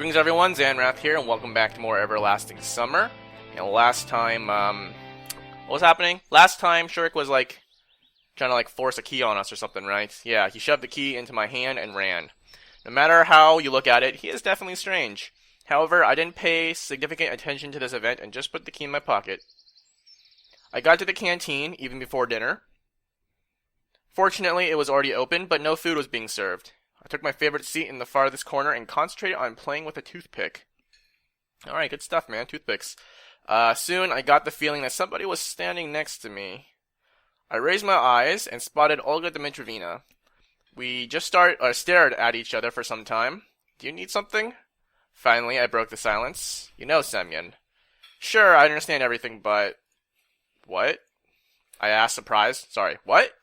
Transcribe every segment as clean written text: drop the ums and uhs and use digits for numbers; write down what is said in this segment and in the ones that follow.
Greetings everyone, Zannrath here, and welcome back to more Everlasting Summer. Last time, what was happening? Last time, Shurk was trying to force a key on us or something, right? Yeah, he shoved the key into my hand and ran. No matter how you look at it, he is definitely strange. However, I didn't pay significant attention to this event and just put the key in my pocket. I got to the canteen even before dinner. Fortunately, it was already open, but no food was being served. I took my favorite seat in the farthest corner and concentrated on playing with a toothpick. Alright, good stuff, man. Toothpicks. Soon, I got the feeling that somebody was standing next to me. I raised my eyes and spotted Olga Dmitryevna. We just stared at each other for some time. Do you need something? Finally, I broke the silence. You know, Semyon. Sure, I understand everything, but... What? I asked, surprised. Sorry, what?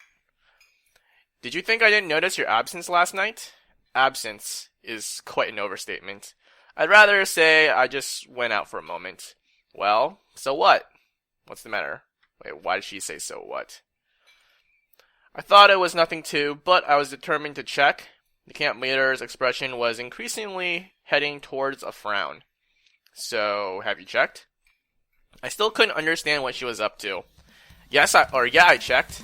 Did you think I didn't notice your absence last night? Absence is quite an overstatement. I'd rather say I just went out for a moment. Well, so what? What's the matter? Wait, why did she say so what? I thought it was nothing too, but I was determined to check. The camp leader's expression was increasingly heading towards a frown. So, have you checked? I still couldn't understand what she was up to. Yeah, I checked.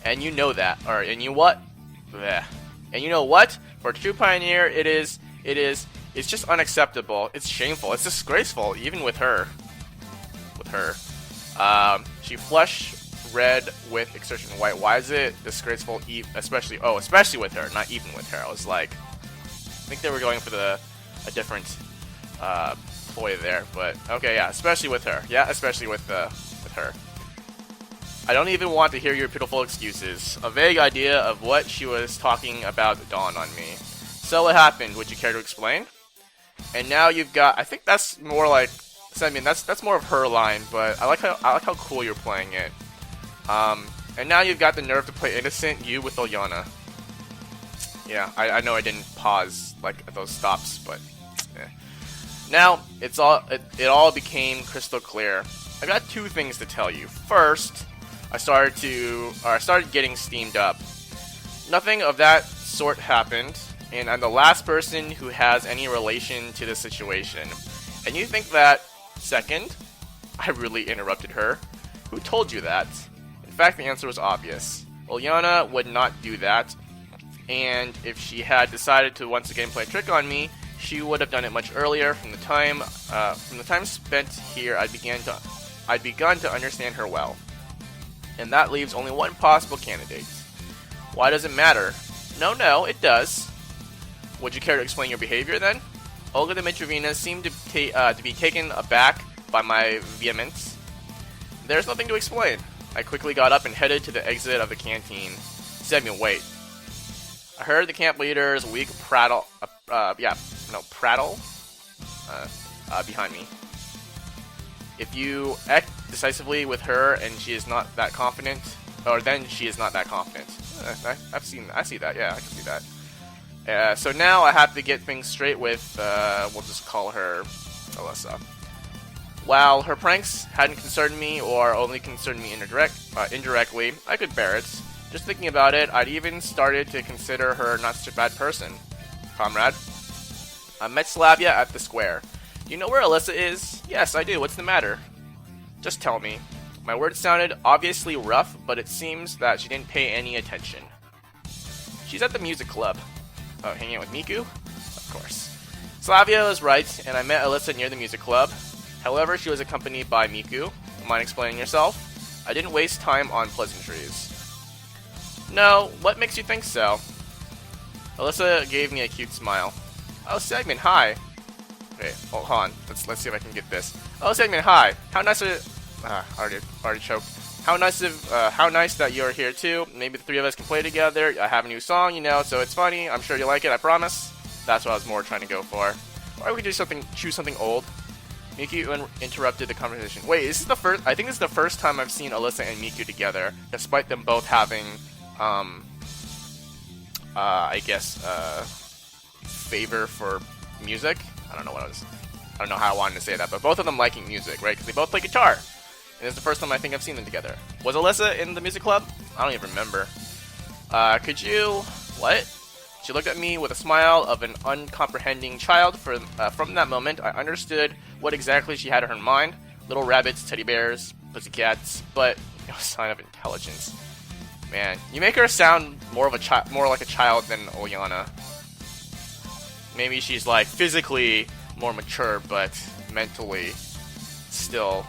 And you know that. And you what? Blech. And you know what? For a true pioneer, it's just unacceptable. It's shameful. It's disgraceful, even with her. She flushed red with exertion. Why is it disgraceful, especially with her, not even with her? I was like, I think they were going for a different ploy there, but okay, yeah, especially with her. Yeah, especially with her. I don't even want to hear your pitiful excuses. A vague idea of what she was talking about dawned on me. So what happened? Would you care to explain? And now you've got. I think that's more like. Semyon, that's more of her line, but I like how cool you're playing it. And now you've got the nerve to play innocent you with Olyana. Yeah, I know I didn't pause at those stops, but now it all became crystal clear. I got two things to tell you. First, I started getting steamed up. Nothing of that sort happened, and I'm the last person who has any relation to the situation. And you think that? Second, I really interrupted her. Who told you that? In fact, the answer was obvious. Olyana would not do that, and if she had decided to once again play a trick on me, she would have done it much earlier. From the time spent here, I'd begun to understand her well. And that leaves only one possible candidate. Why does it matter? No, it does. Would you care to explain your behavior then? Olga Dmitryevna seemed to be taken aback by my vehemence. There's nothing to explain. I quickly got up and headed to the exit of the canteen. Semyon, wait. I heard the camp leader's weak prattle behind me. If you act decisively with her and she is not that confident, then she is not that confident. I see that, yeah, I can see that. So now I have to get things straight with, we'll just call her Alyssa. While her pranks hadn't concerned me, or only concerned me indirectly, I could bear it. Just thinking about it, I'd even started to consider her not such a bad person. Comrade, I met Slavia at the square. Do you know where Alyssa is? Yes, I do. What's the matter? Just tell me. My words sounded obviously rough, but it seems that she didn't pay any attention. She's at the music club. Oh, hanging out with Miku? Of course. Slavia was right, and I met Alyssa near the music club. However, she was accompanied by Miku. Mind explaining yourself? I didn't waste time on pleasantries. No, what makes you think so? Alyssa gave me a cute smile. Oh, Semyon, hi. Okay, hold on. Let's see if I can get this. Oh, Semyon, hi. How nice already choked. How nice that you're here too. Maybe the three of us can play together. I have a new song, so it's funny. I'm sure you like it, I promise. That's what I was more trying to go for. Or we could choose something old. Miku interrupted the conversation. Wait, I think this is the first time I've seen Alyssa and Miku together, despite them both having, favor for music. I don't know how I wanted to say that, but both of them liking music, right? Because they both play guitar. And it's the first time I think I've seen them together. Was Alyssa in the music club? I don't even remember. Could you... What? She looked at me with a smile of an uncomprehending child. From that moment, I understood what exactly she had in her mind. Little rabbits, teddy bears, pussycats, but no sign of intelligence. Man, you make her sound more like a child than Olyana. Maybe she's like physically more mature, but mentally still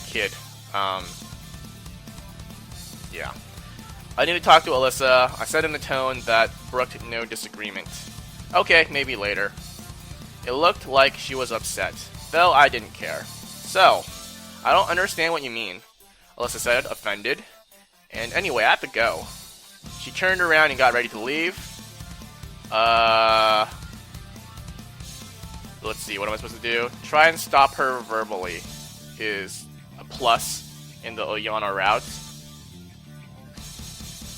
kid. Yeah. I need to talk to Alyssa. I said in the tone that brooked no disagreement. Okay, maybe later. It looked like she was upset, though I didn't care. So, I don't understand what you mean, Alyssa said, offended. And anyway, I have to go. She turned around and got ready to leave. Let's see, what am I supposed to do? Try and stop her verbally is a plus in the Olyana route.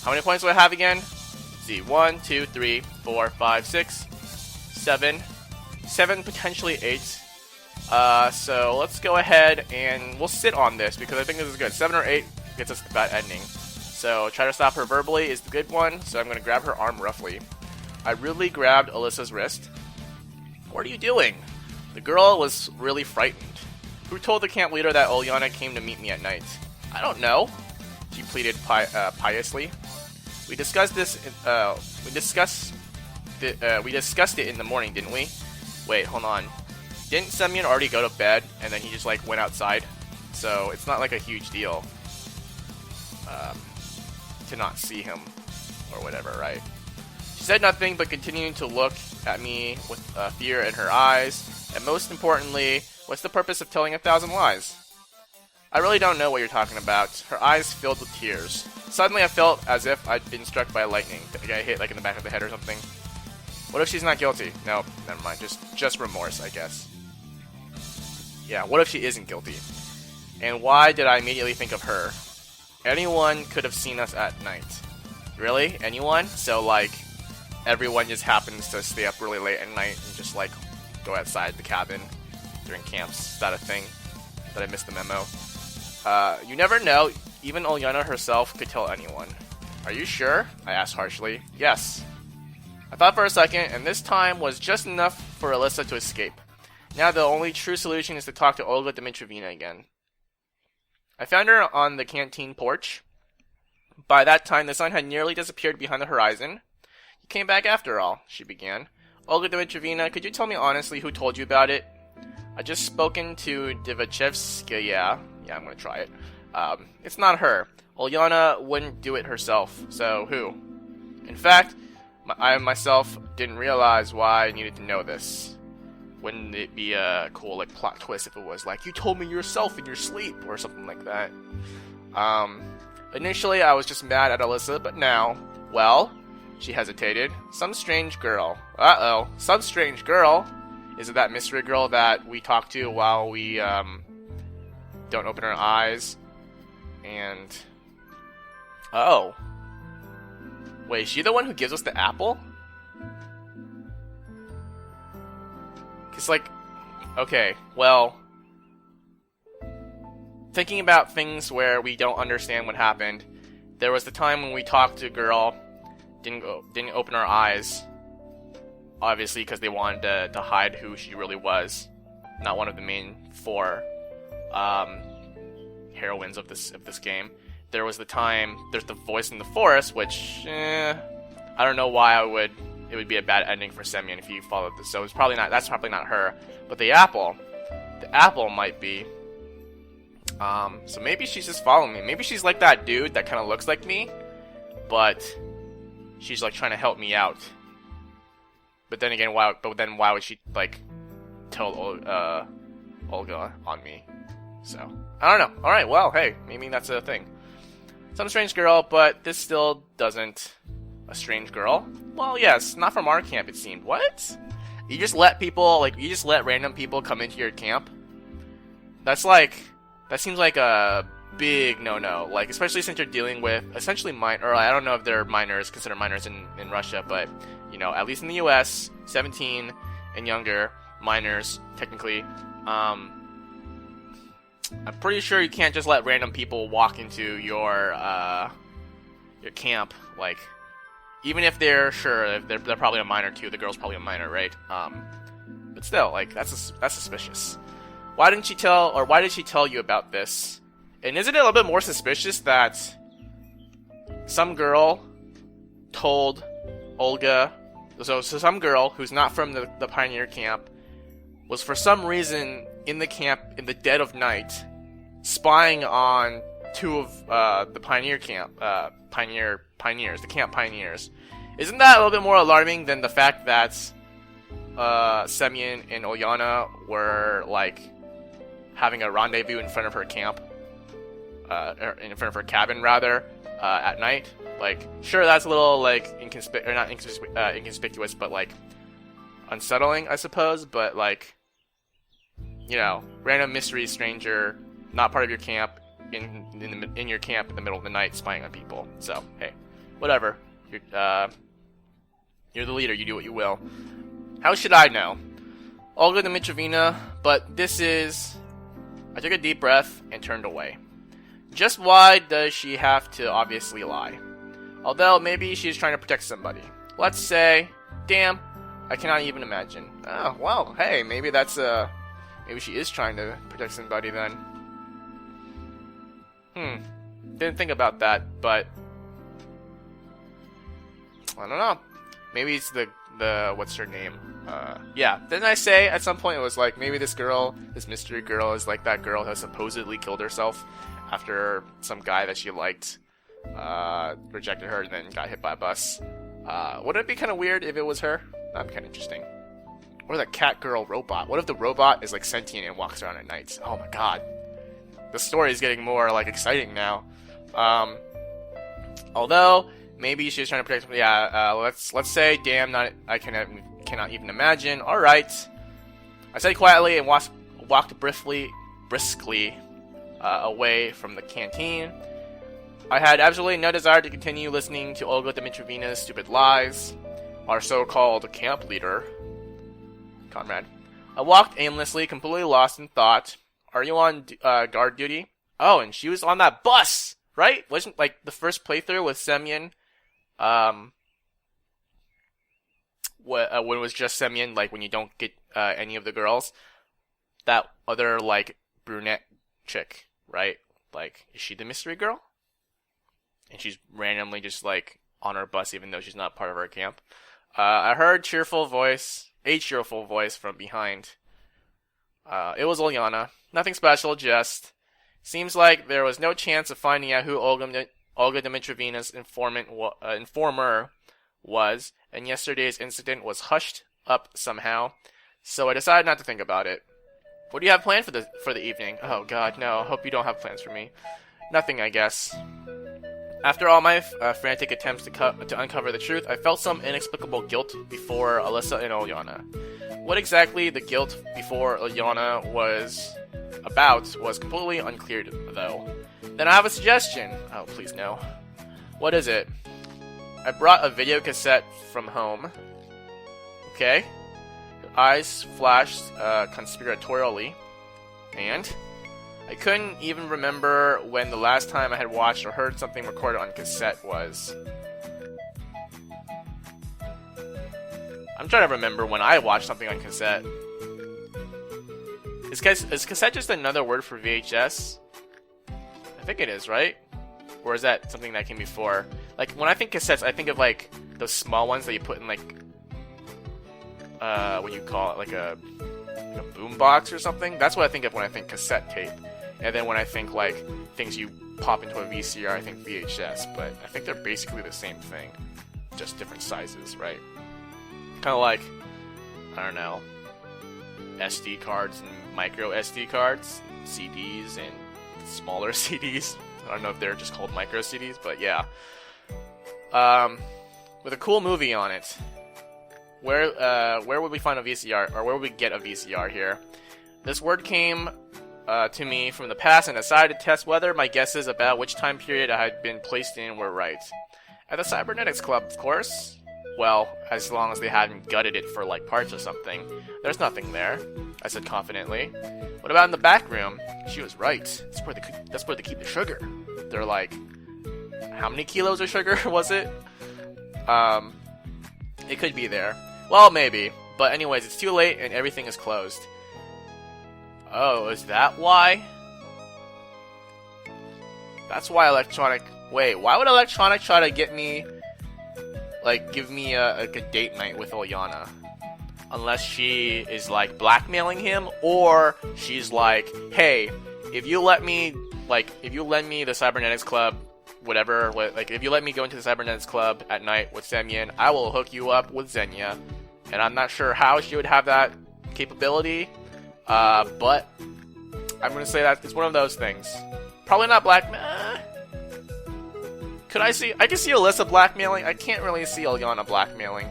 How many points do I have again? Let's see, 1, 2, 3, 4, 5, 6, 7. 7, potentially 8. So let's go ahead and we'll sit on this because I think this is good. 7 or 8 gets us the bad ending. So try to stop her verbally is the good one, so I'm going to grab her arm roughly. I rudely grabbed Alyssa's wrist. What are you doing? The girl was really frightened. Who told the camp leader that Olyana came to meet me at night? I don't know, she pleaded piously. We discussed this. We discussed it in the morning, didn't we? Wait, hold on. Didn't Semyon already go to bed and then he just like went outside? So it's not like a huge deal to not see him or whatever, right? She said nothing but continued to look at me with fear in her eyes. And most importantly, what's the purpose of telling 1,000 lies? I really don't know what you're talking about. Her eyes filled with tears. Suddenly I felt as if I'd been struck by lightning. I got hit like in the back of the head or something. What if she's not guilty? No, never mind. Just remorse, I guess. Yeah, what if she isn't guilty? And why did I immediately think of her? Anyone could have seen us at night. Really? Anyone? So, like, everyone just happens to stay up really late at night and just, like, go outside the cabin during camps. Is that a thing? Did I miss the memo? You never know. Even Olyana herself could tell anyone. Are you sure? I asked harshly. Yes. I thought for a second, and this time was just enough for Alyssa to escape. Now the only true solution is to talk to Olga Dmitrievna again. I found her on the canteen porch. By that time, the sun had nearly disappeared behind the horizon. You came back after all, she began. Olga Dmitrievna, could you tell me honestly who told you about it? I just spoken to Divachevskaya. Yeah, I'm gonna try it. It's not her. Olyana wouldn't do it herself, so who? In fact, I myself didn't realize why I needed to know this. Wouldn't it be a cool like plot twist if it was like, you told me yourself in your sleep, or something like that? Initially I was just mad at Alyssa, but now, well, she hesitated. Some strange girl. Uh-oh, some strange girl? Is it that mystery girl that we talk to while we, don't open our eyes? And... oh. Wait, is she the one who gives us the apple? It's like... okay, well... thinking about things where we don't understand what happened, there was the time when we talked to a girl, didn't open our eyes, obviously because they wanted to hide who she really was. Not one of the main 4 heroines of this game. There was the time, there's the voice in the forest, which I don't know why it would be a bad ending for Semyon if you followed this. So it's probably not, that's probably not her. But the apple might be. So maybe she's just following me. Maybe she's like that dude that kind of looks like me, but she's like trying to help me out. But then again, why would she like tell Olga on me? So I don't know. All right, well, hey, maybe that's a thing. Some strange girl, but this still doesn't. A strange girl? Well, yes, not from our camp. It seemed. What? You just let people you just let random people come into your camp? That seems like a big no-no. Like, especially since you're dealing with essentially or I don't know if they're minors, considered minors in Russia, but you know, at least in the U.S., 17 and younger minors technically. I'm pretty sure you can't just let random people walk into your camp, like, even if they're sure they're probably a minor too. The girl's probably a minor, right? But still, like that's suspicious. Why did she tell you about this? And isn't it a little bit more suspicious that some girl told Olga? So some girl who's not from the Pioneer camp was for some reason in the camp in the dead of night, spying on two of the Pioneer camp pioneers, the camp pioneers. Isn't that a little bit more alarming than the fact that Semyon and Olyana were like having a rendezvous in front of her camp, in front of her cabin rather, at night? Like, sure, that's a little like inconspicuous, but like unsettling, I suppose. But like, you know, random mystery stranger, not part of your camp, in your camp in the middle of the night, spying on people. So hey, whatever. You're the leader. You do what you will. How should I know? Olga Dmitryevna, but this is. I took a deep breath and turned away. Just why does she have to obviously lie? Although maybe she's trying to protect somebody. Let's say, damn, I cannot even imagine. Oh, well, hey, maybe that's maybe she is trying to protect somebody then. Didn't think about that, but I don't know. Maybe it's the what's her name? Yeah. Didn't I say at some point it was like maybe this girl, this mystery girl, is like that girl who supposedly killed herself after some guy that she liked rejected her and then got hit by a bus. Wouldn't it be kind of weird if it was her? That'd be kind of interesting. Or the cat girl robot. What if the robot is like sentient and walks around at night? Oh my god. The story is getting more like exciting now. Although maybe she's trying to protect. Yeah. Let's say, damn, I cannot even imagine. All right. I said quietly and walked briskly away from the canteen. I had absolutely no desire to continue listening to Olga Dmitryevna's stupid lies. Our so-called camp leader, comrade. I walked aimlessly, completely lost in thought. Are you on guard duty? Oh, and she was on that bus, right? Wasn't like the first playthrough with Semyon? When it was just Semyon, like when you don't get any of the girls, that other like brunette chick, right? Like, is she the mystery girl? And she's randomly just like on her bus, even though she's not part of our camp. I heard a cheerful voice from behind. It was Olyana. Nothing special, just seems like there was no chance of finding out who Olga Dmitryevna's informer was, and yesterday's incident was hushed up somehow. So I decided not to think about it. What do you have planned for the evening? Oh God, no. Hope you don't have plans for me. Nothing, I guess. After all my frantic attempts to uncover the truth, I felt some inexplicable guilt before Alyssa and Olyana. What exactly the guilt before Olyana was about was completely unclear, though. Then I have a suggestion. Oh, please no. What is it? I brought a video cassette from home. Okay. Her eyes flashed conspiratorially. And I couldn't even remember when the last time I had watched or heard something recorded on cassette was. I'm trying to remember when I watched something on cassette. Is cassette just another word for VHS? I think it is, right? Or is that something that came before? Like, when I think cassettes, I think of, like, those small ones that you put in, like, what do you call it? Like a boom box or something? That's what I think of when I think cassette tape. And then when I think, like, things you pop into a VCR, I think VHS. But I think they're basically the same thing. Just different sizes, right? Kind of like, I don't know, SD cards and micro SD cards, CDs and smaller CDs. I don't know if they're just called micro CDs, but yeah. With a cool movie on it. Where would we find a VCR, or where would we get a VCR here? This word came to me from the past, and I decided to test whether my guesses about which time period I had been placed in were right. At the Cybernetics Club, of course. Well, as long as they hadn't gutted it for, like, parts or something. There's nothing there, I said confidently. What about in the back room? She was right. That's where they keep the sugar. They're like, how many kilos of sugar was it? Um, it could be there. Well, maybe. But anyways, it's too late and everything is closed. Oh, is that why? That's why Electronic... Wait, why would Electronic try to get me... Like, give me a date night with Ulyana? Unless she is, like, blackmailing him, or she's like, hey, if you let me, the Cybernetics Club, whatever, like, if you let me go into the Cybernetics Club at night with Semyon, I will hook you up with Xenia. And I'm not sure how she would have that capability, but I'm gonna say that it's one of those things. Probably not blackmail. I can see Alyssa blackmailing. I can't really see Ulyana blackmailing.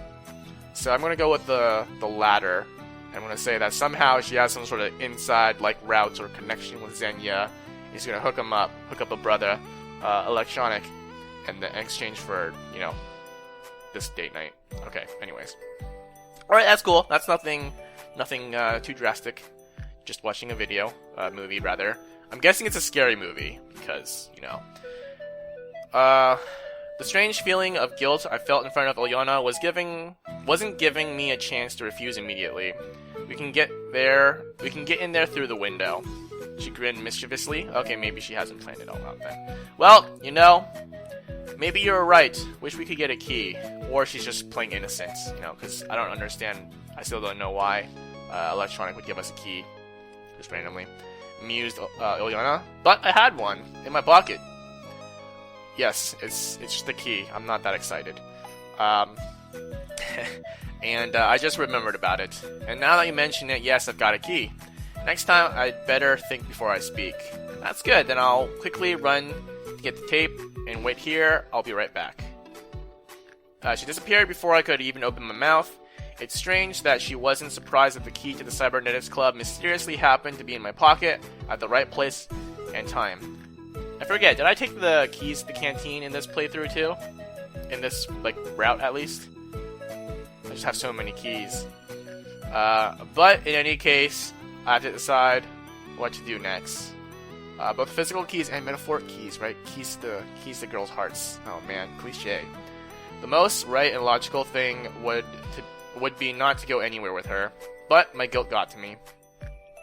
So I'm gonna go with the latter. I'm gonna say that somehow she has some sort of inside like routes or connection with Xenia. He's gonna hook up a brother, Electronic, and in exchange for, you know, this date night. Okay. Anyways, all right, that's cool. That's nothing too drastic. Just watching a movie rather. I'm guessing it's a scary movie because, you know. The strange feeling of guilt I felt in front of Ulyana wasn't giving me a chance to refuse immediately. We can get in there through the window. She grinned mischievously. Okay, maybe she hasn't planned it all out then. Well, you know, maybe you're right. Wish we could get a key. Or she's just playing innocent, you know, because I don't understand. I still don't know why Electronic would give us a key just randomly. Mused Ulyana. But I had one in my pocket. Yes, it's just the key. I'm not that excited. And I just remembered about it. And now that you mention it, yes, I've got a key. Next time, I'd better think before I speak. That's good. Then I'll quickly run to get the tape and wait here. I'll be right back. She disappeared before I could even open my mouth. It's strange that she wasn't surprised that the key to the Cybernetics Club mysteriously happened to be in my pocket at the right place and time. I forget, did I take the keys to the canteen in this playthrough too? In this, like, route at least? I just have so many keys. But in any case, I have to decide what to do next. Both physical keys and metaphoric keys, right? Keys to girls' hearts. Oh man, cliche. The most right and logical thing would be not to go anywhere with her, but my guilt got to me.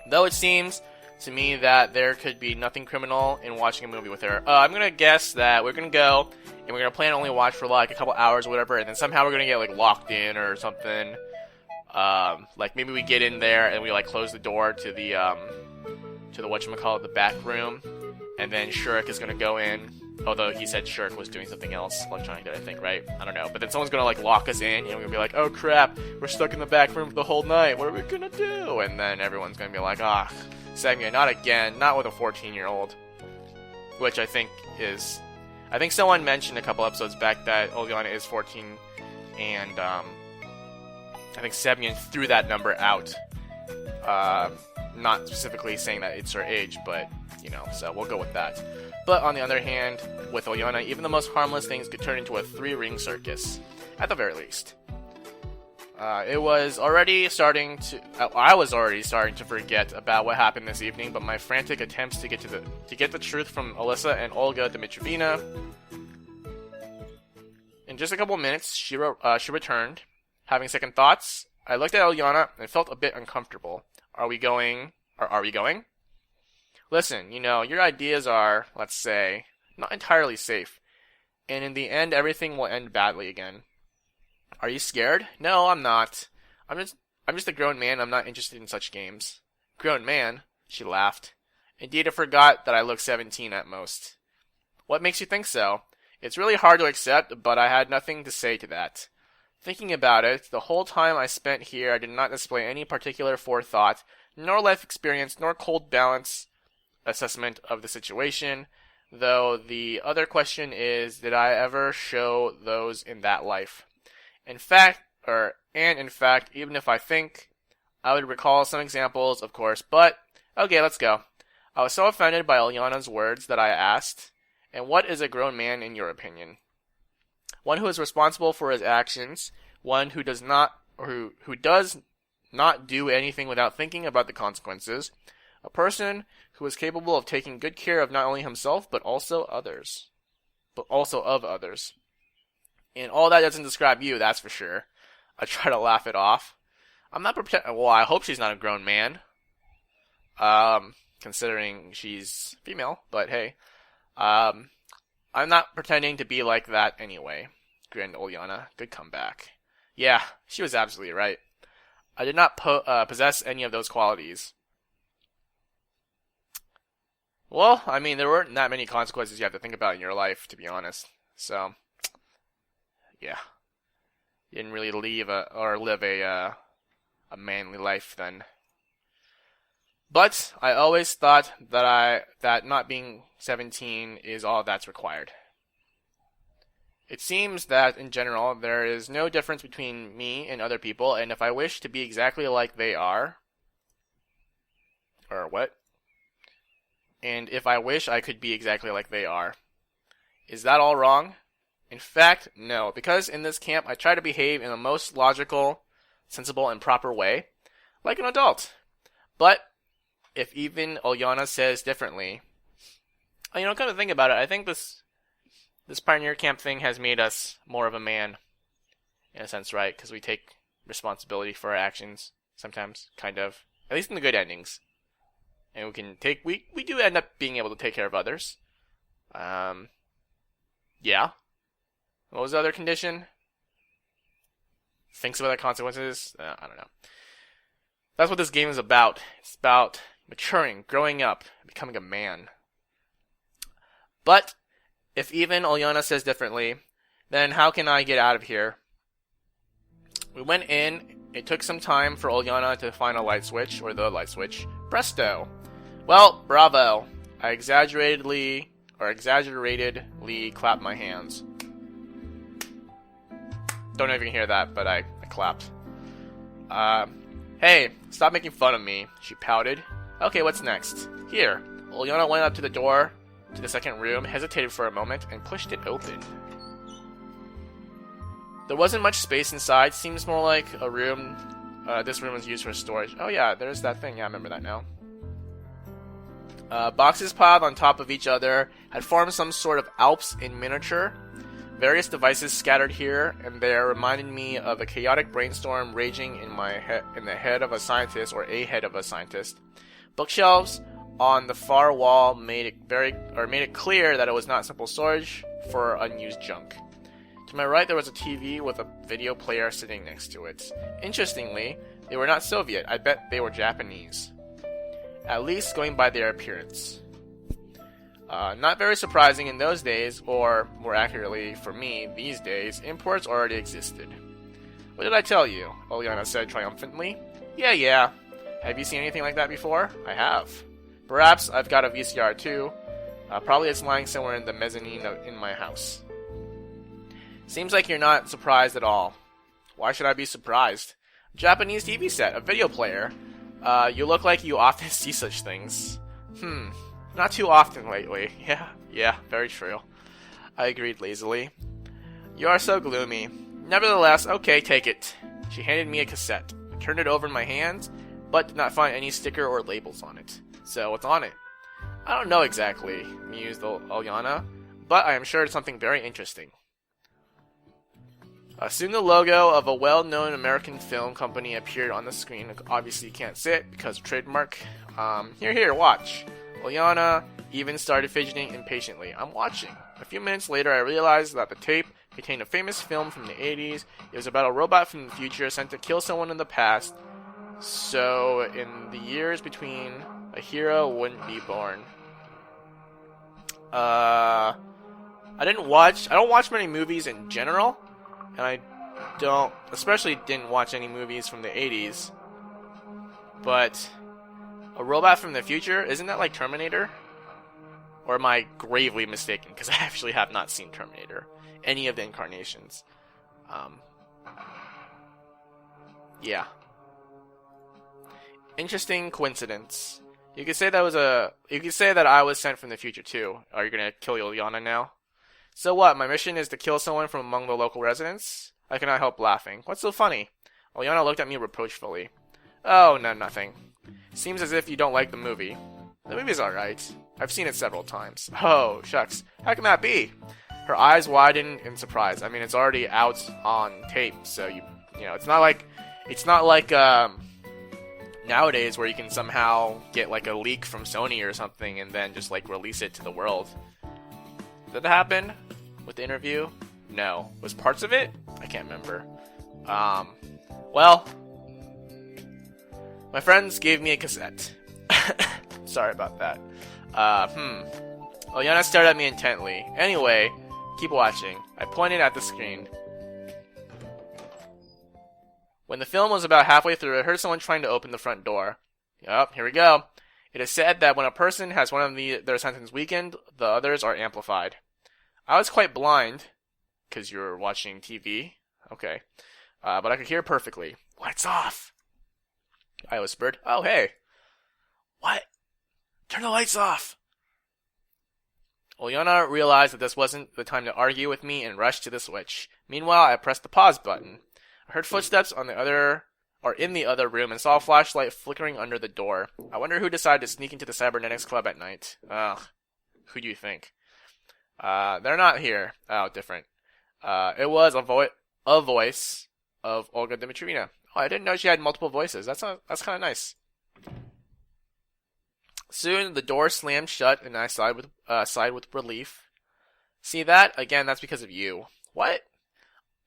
Though it seems to me that there could be nothing criminal in watching a movie with her. I'm gonna guess that we're gonna go and we're gonna plan to only watch for like a couple hours or whatever, and then somehow we're gonna get like locked in or something. Like maybe we get in there and we like close the door to the whatchamacallit, the back room, and then Shirk is gonna go in. Although he said Shirk was doing something else, Electronic did, I think, right? I don't know. But then someone's gonna like lock us in, and we're gonna be like, oh crap, we're stuck in the back room for the whole night. What are we gonna do? And then everyone's gonna be like, ah, Semyon, not again, not with a 14-year-old. Which I think someone mentioned a couple episodes back that Ulyana is 14, and I think Semyon threw that number out. Not specifically saying that it's her age, but, you know, so we'll go with that. But on the other hand, with Ulyana, even the most harmless things could turn into a 3-ring circus, at the very least. I was already starting to forget about what happened this evening, but my frantic attempts to get the truth from Alyssa and Olga Dmitrievna. In just a couple minutes, she returned, having second thoughts. I looked at Ulyana and felt a bit uncomfortable. Are we going? Listen, you know, your ideas are, let's say, not entirely safe, and in the end, everything will end badly again. Are you scared? No, I'm not. I'm just a grown man. I'm not interested in such games. Grown man? She laughed. Indeed, I forgot that I look 17 at most. What makes you think so? It's really hard to accept, but I had nothing to say to that. Thinking about it, the whole time I spent here, I did not display any particular forethought, nor life experience, nor cold balance assessment of the situation, though the other question is, did I ever show those in that life? In fact, even if I think, I would recall some examples, of course, but, okay, let's go. I was so offended by Ulyana's words that I asked, and what is a grown man in your opinion? One who is responsible for his actions, one who does not do anything without thinking about the consequences, a person who is capable of taking good care of not only himself, but also of others. And all that doesn't describe you, that's for sure. I try to laugh it off. I'm not well, I hope she's not a grown man. Considering she's female, but hey. I'm not pretending to be like that anyway, grinned Ulyana. Good comeback. Yeah, she was absolutely right. I did not possess any of those qualities. Well, I mean, there weren't that many consequences you have to think about in your life, to be honest. So, yeah. You didn't really live a manly life then. But I always thought that not being 17 is all that's required. It seems that, in general, there is no difference between me and other people, and if I wish to be exactly like they are... Or what? And if I wish I could be exactly like they are. Is that all wrong? In fact, no, because in this camp I try to behave in the most logical, sensible, and proper way, like an adult. But if even Ulyana says differently, come to think about it, I think this pioneer camp thing has made us more of a man, in a sense, right? Because we take responsibility for our actions sometimes, kind of, at least in the good endings. And we do end up being able to take care of others. Yeah. What was the other condition? Thinks about the consequences? I don't know. That's what this game is about. It's about maturing, growing up, becoming a man. But if even Ulyana says differently, then how can I get out of here? We went in. It took some time for Ulyana to find a light switch, or the light switch. Presto! Well, bravo. I exaggeratedly clapped my hands. Don't know if you can hear that, but I clapped. Hey, stop making fun of me, she pouted. Okay, what's next? Here. Ulyana went up to the door to the second room, hesitated for a moment, and pushed it open. There wasn't much space inside. Seems more like a room. This room was used for storage. Oh yeah, there's that thing. Yeah, I remember that now. Boxes piled on top of each other had formed some sort of Alps in miniature. Various devices scattered here and there reminded me of a chaotic brainstorm raging in the head of a scientist, or a head of a scientist. Bookshelves on the far wall made it clear that it was not simple storage for unused junk. To my right, there was a TV with a video player sitting next to it. Interestingly, they were not Soviet. I bet they were Japanese. At least going by their appearance. Not very surprising in those days, or more accurately for me, these days, imports already existed. What did I tell you? Ulyana said triumphantly. Yeah. Have you seen anything like that before? I have. Perhaps I've got a VCR too. Probably it's lying somewhere in the mezzanine in my house. Seems like you're not surprised at all. Why should I be surprised? Japanese TV set, a video player. You look like you often see such things. Not too often lately. Yeah, very true. I agreed lazily. You are so gloomy. Nevertheless, okay, take it. She handed me a cassette. I turned it over in my hands, but did not find any sticker or labels on it. So, what's on it? I don't know exactly, mused Ulyana, but I am sure it's something very interesting. Soon the logo of a well-known American film company appeared on the screen. Obviously you can't see it because of trademark. Here, watch. Ulyana even started fidgeting impatiently. I'm watching. A few minutes later I realized that the tape contained a famous film from the 80s. It was about a robot from the future sent to kill someone in the past. So, in the years between, a hero wouldn't be born. I don't watch many movies in general. And I especially didn't watch any movies from the 80s. But a robot from the future, isn't that like Terminator? Or am I gravely mistaken? Because I actually have not seen Terminator. Any of the incarnations. Yeah. Interesting coincidence. You could say that I was sent from the future too. Are you gonna kill Ulyana now? So what, my mission is to kill someone from among the local residents? I cannot help laughing. What's so funny? Ulyana looked at me reproachfully. Oh, no, nothing. Seems as if you don't like the movie. The movie's alright. I've seen it several times. Oh, shucks. How can that be? Her eyes widen in surprise. I mean, it's already out on tape, so you know, it's not like nowadays where you can somehow get like a leak from Sony or something and then just like release it to the world. Did that happen with the interview? No. Was parts of it? I can't remember. Well, my friends gave me a cassette. Sorry about that. Olyana stared at me intently. Anyway, keep watching. I pointed at the screen. When the film was about halfway through, I heard someone trying to open the front door. Yup, here we go. It is said that when a person has one of their senses weakened, the others are amplified. I was quite blind, because you were watching TV. Okay. But I could hear perfectly. Lights off! I whispered. Oh, hey. What? Turn the lights off! Olyana realized that this wasn't the time to argue with me and rushed to the switch. Meanwhile, I pressed the pause button. I heard footsteps in the other room and saw a flashlight flickering under the door. I wonder who decided to sneak into the cybernetics club at night. Ugh. Who do you think? They're not here. Oh, different. It was a voice of Olga Dmitrievna. Oh, I didn't know she had multiple voices. That's kind of nice. Soon the door slammed shut, and I sighed with relief. See that? Again, that's because of you. What?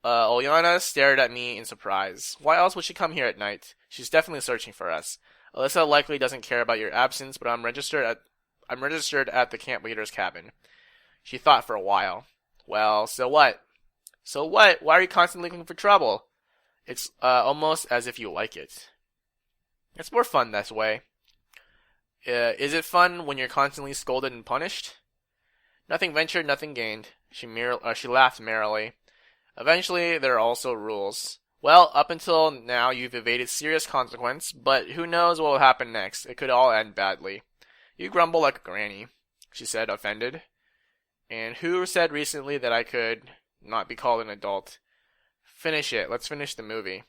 Olyana stared at me in surprise. Why else would she come here at night? She's definitely searching for us. Alyssa likely doesn't care about your absence, but I'm registered at the camp leader's cabin. She thought for a while. Well, so what? So what? Why are you constantly looking for trouble? It's almost as if you like it. It's more fun this way. Is it fun when you're constantly scolded and punished? Nothing ventured, nothing gained. She laughed merrily. Eventually, there are also rules. Well, up until now, you've evaded serious consequence, but who knows what will happen next. It could all end badly. You grumble like a granny, she said, offended. And who said recently that I could not be called an adult? Finish it. Let's finish the movie.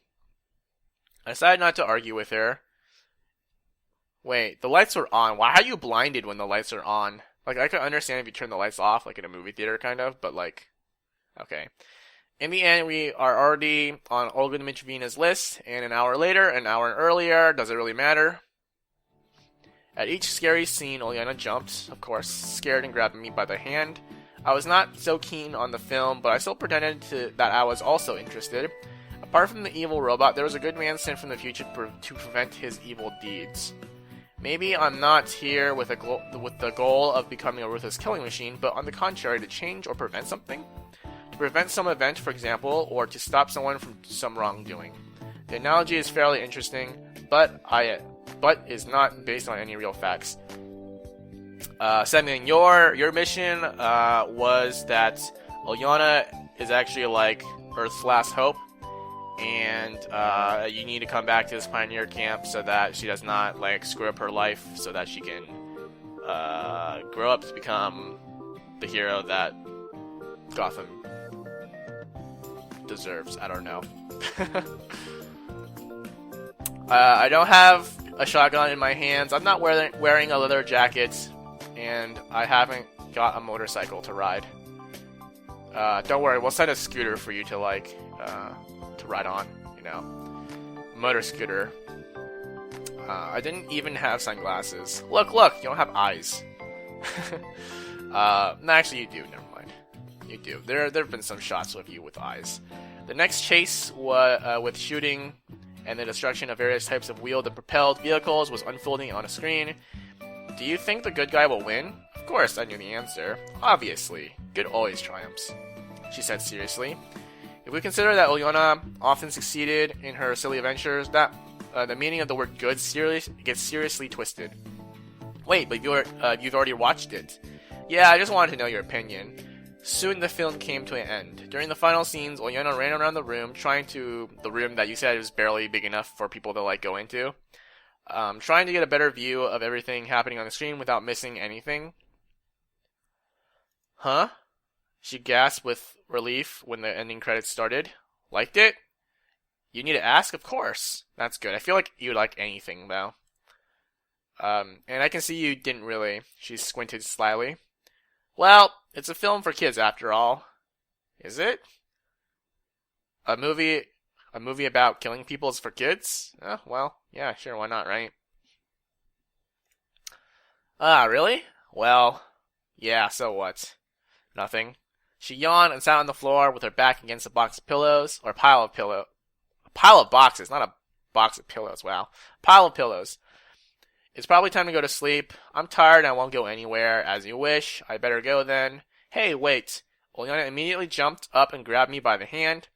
I decided not to argue with her. Wait, the lights were on. Why are you blinded when the lights are on? Like, I could understand if you turn the lights off, like in a movie theater, kind of, but like, okay. In the end, we are already on Olga Dmitrievna's list, and an hour later, an hour earlier, does it really matter? At each scary scene, Olyana jumped, of course, scared and grabbed me by the hand. I was not so keen on the film, but I still pretended that I was also interested. Apart from the evil robot, there was a good man sent from the future to prevent his evil deeds. Maybe I'm not here with the goal of becoming a ruthless killing machine, but on the contrary, to change or prevent something? To prevent some event, for example, or to stop someone from some wrongdoing. The analogy is fairly interesting, but is not based on any real facts. Semyon, your mission was that Olyana is actually like Earth's last hope, and you need to come back to this pioneer camp so that she does not like screw up her life, so that she can grow up to become the hero that Gotham deserves. I don't know. I don't have a shotgun in my hands. I'm not wearing a leather jacket, and I haven't got a motorcycle to ride. Don't worry, we'll send a scooter for you to like to ride on, you know. Motor scooter. I didn't even have sunglasses. Look, you don't have eyes. No, actually you do, never mind. You do. There have been some shots of you with eyes. The next chase with shooting and the destruction of various types of wheeled and propelled vehicles was unfolding on a screen. Do you think the good guy will win? Of course, I knew the answer. Obviously. Good always triumphs, she said seriously. If we consider that Olyana often succeeded in her silly adventures, that the meaning of the word good gets seriously twisted. Wait, but you've already watched it. Yeah, I just wanted to know your opinion. Soon the film came to an end. During the final scenes, Olyana ran around the room, the room that you said was barely big enough for people to like go into, trying to get a better view of everything happening on the screen without missing anything. Huh? She gasped with relief when the ending credits started. Liked it? You need to ask? Of course. That's good. I feel like you would like anything, though. And I can see you didn't really. She squinted slyly. Well, It's a film for kids after all. Is it? A movie about killing people is for kids? Oh, well, yeah, sure, why not, right? Ah, really? Well, yeah, so what? Nothing. She yawned and sat on the floor with her back against a box of pillows, or a pile of boxes, not a box of pillows, wow. Pile of pillows. It's probably time to go to sleep. I'm tired and I won't go anywhere. As you wish. I better go then. Hey, wait. Ulyana immediately jumped up and grabbed me by the hand.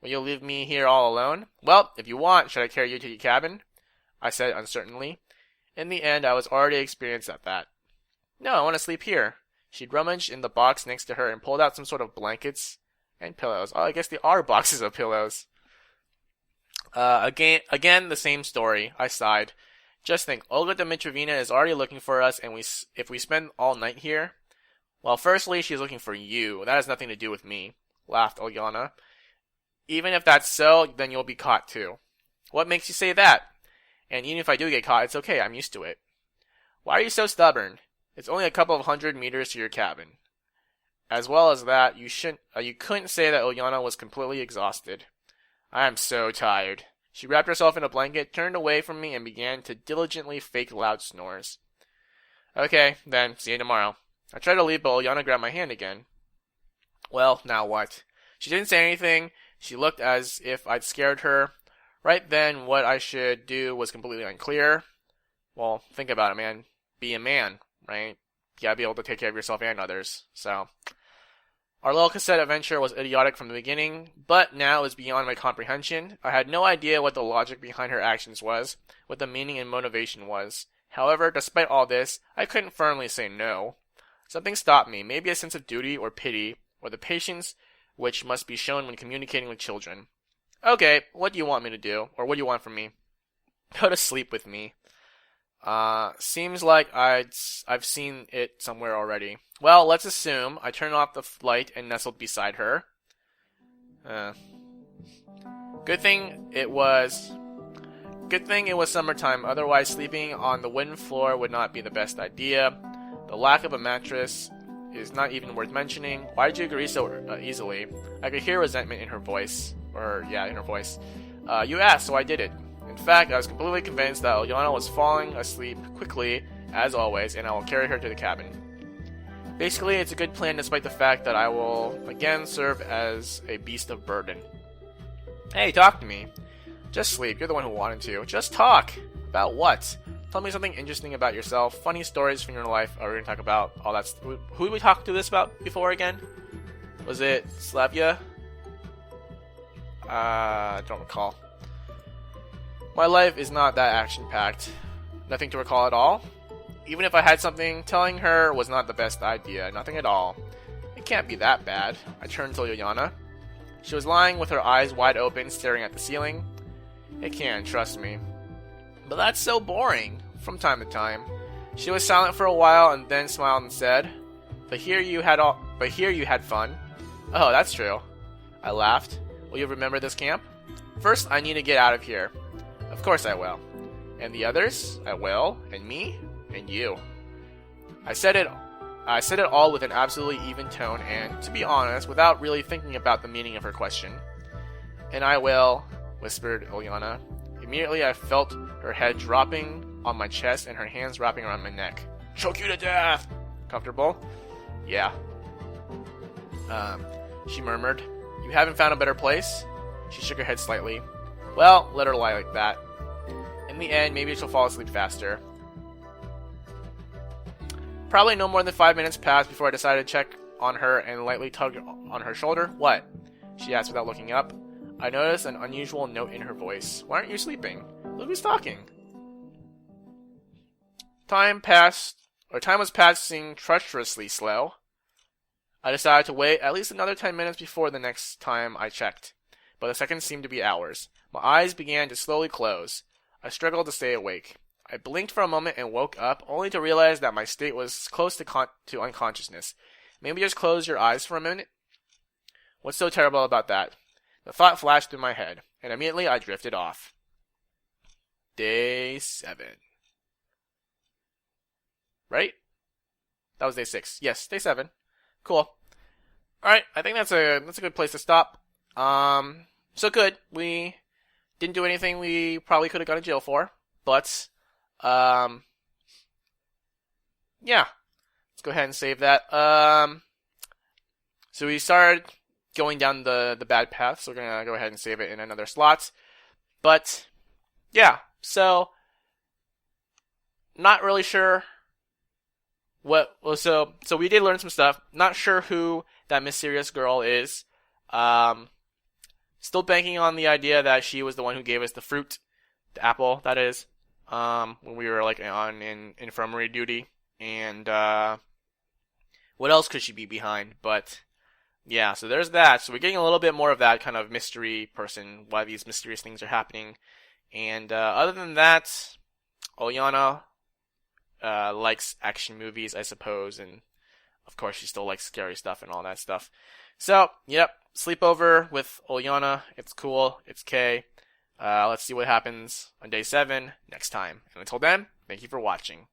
Will you leave me here all alone? Well, if you want, should I carry you to your cabin? I said uncertainly. In the end, I was already experienced at that. No, I want to sleep here. She rummaged in the box next to her and pulled out some sort of blankets and pillows. Oh, I guess they are boxes of pillows. Again, the same story. I sighed. Just think, Olga Dmitrovna is already looking for us, and if we spend all night here... Well, firstly, she's looking for you. That has nothing to do with me, laughed Ulyana. Even if that's so, then you'll be caught too. What makes you say that? And even if I do get caught, it's okay, I'm used to it. Why are you so stubborn? It's only a couple of 100 meters to your cabin. As well as that, you couldn't say that Ulyana was completely exhausted. I am so tired. She wrapped herself in a blanket, turned away from me, and began to diligently fake loud snores. Okay, then, see you tomorrow. I tried to leave, but Ulyana grabbed my hand again. Well, now what? She didn't say anything. She looked as if I'd scared her. Right then, what I should do was completely unclear. Well, think about it, man. Be a man, right? You gotta be able to take care of yourself and others. So, our little cassette adventure was idiotic from the beginning, but now is beyond my comprehension. I had no idea what the logic behind her actions was, what the meaning and motivation was. However, despite all this, I couldn't firmly say no. Something stopped me, maybe a sense of duty or pity, or the patience which must be shown when communicating with children. Okay, what do you want me to do? Or what do you want from me? Go to sleep with me. Seems like I've seen it somewhere already. Well, let's assume I turned off the light and nestled beside her. Good thing it was summertime, otherwise sleeping on the wooden floor would not be the best idea. The lack of a mattress is not even worth mentioning. Why did you agree so easily? I could hear resentment in her voice. You asked, so I did it. In fact, I was completely convinced that Ulyana was falling asleep quickly, as always, and I will carry her to the cabin. Basically, it's a good plan despite the fact that I will again serve as a beast of burden. Hey, talk to me. Just sleep, you're the one who wanted to. Just talk! About what? Tell me something interesting about yourself, funny stories from your life. We're going to talk about all that. Who did we talk to this about before again? Was it Slavia? I don't recall. My life is not that action-packed. Nothing to recall at all. Even if I had something, telling her was not the best idea. Nothing at all. It can't be that bad. I turned to Ulyana. She was lying with her eyes wide open, staring at the ceiling. It can, trust me. But that's so boring. From time to time. She was silent for a while and then smiled and said, But here you had fun. Oh, that's true. I laughed. Will you remember this camp? First, I need to get out of here. Of course I will. And the others? I will. And me? And you. I said it all with an absolutely even tone and, to be honest, without really thinking about the meaning of her question. And I will, whispered Ulyana. Immediately I felt her head dropping on my chest and her hands wrapping around my neck. Choke you to death! Comfortable? Yeah. She murmured. You haven't found a better place? She shook her head slightly. Well, let her lie like that. In the end, maybe she'll fall asleep faster. Probably no more than 5 minutes passed before I decided to check on her and lightly tugged on her shoulder. What? She asked without looking up. I noticed an unusual note in her voice. Why aren't you sleeping? Look who's talking. Time was passing treacherously slow. I decided to wait at least another 10 minutes before the next time I checked, but the seconds seemed to be hours. My eyes began to slowly close. I struggled to stay awake. I blinked for a moment and woke up, only to realize that my state was close to unconsciousness. Maybe just close your eyes for a minute? What's so terrible about that? The thought flashed through my head, and immediately I drifted off. Day 7. Right? That was day 6. Yes, day 7. Cool. All right, I think that's a good place to stop. So good. We didn't do anything we probably could have gone to jail for, but yeah, let's go ahead and save that. So we started going down the bad path, so we're gonna go ahead and save it in another slot. But yeah, so not really sure what. Well, so we did learn some stuff. Not sure who that mysterious girl is. Still banking on the idea that she was the one who gave us the fruit, the apple, that is, when we were like on in infirmary duty. And what else could she be behind? But yeah, so there's that. So we're getting a little bit more of that kind of mystery person, why these mysterious things are happening. And other than that, Olyana likes action movies, I suppose, and of course she still likes scary stuff and all that stuff. So, yep, sleepover with Olyana. It's cool. It's K. Let's see what happens on day 7 next time. And until then, thank you for watching.